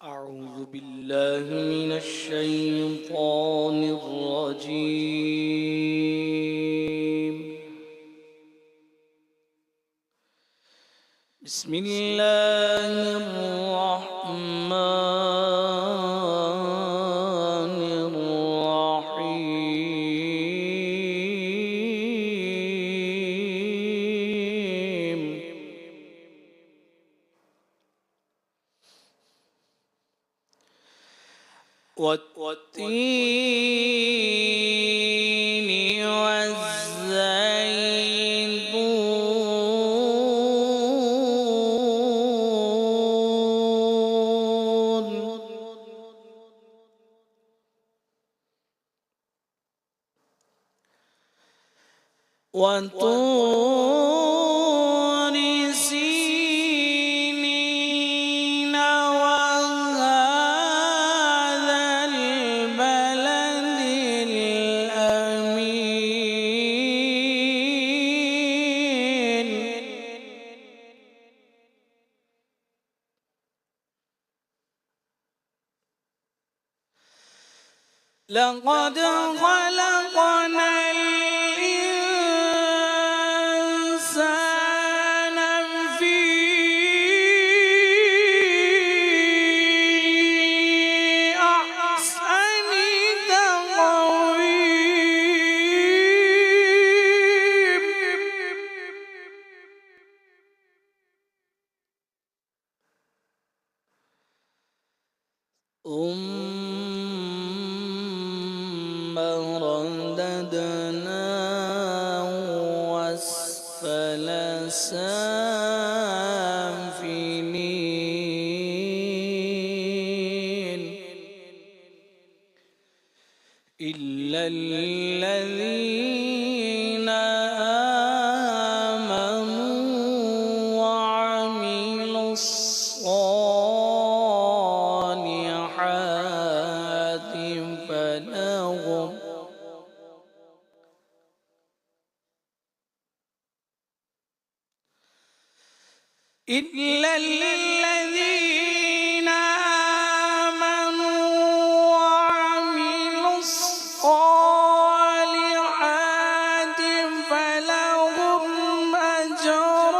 أعوذ بالله من الشيطان الرجيم. بسم الله الرحمن الرحيم. والتين والزيتون وطور سينين وهذا البلد الأمين. لقد خلقنا الإنسان في أحسن تقويم. ثم رددناه أسفل سافلين إلا الذين آمنوا وعملوا الصالحات فلهم إلا الذين آمنوا وعملوا الصالحات فلهم أجر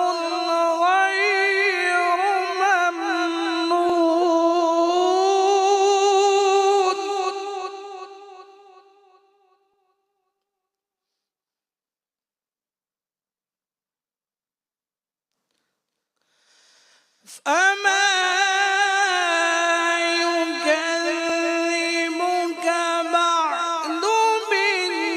غير ممنون. فما يكذبك بعد بالدين.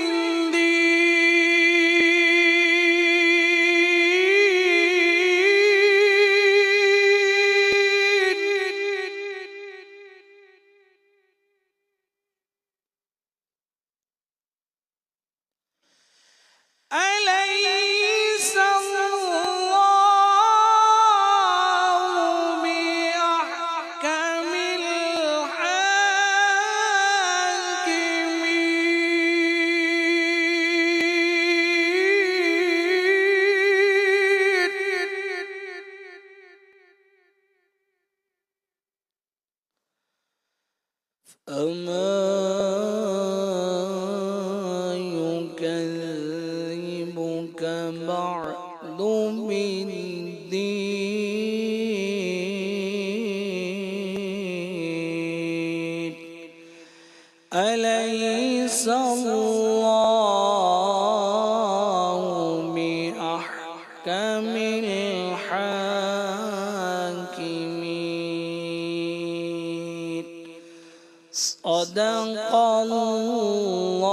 أليس الله بأحكم الحاكمين. فما يكذبك بعد بالدين. أليس الله بأحكم الحاكمين. صدق الله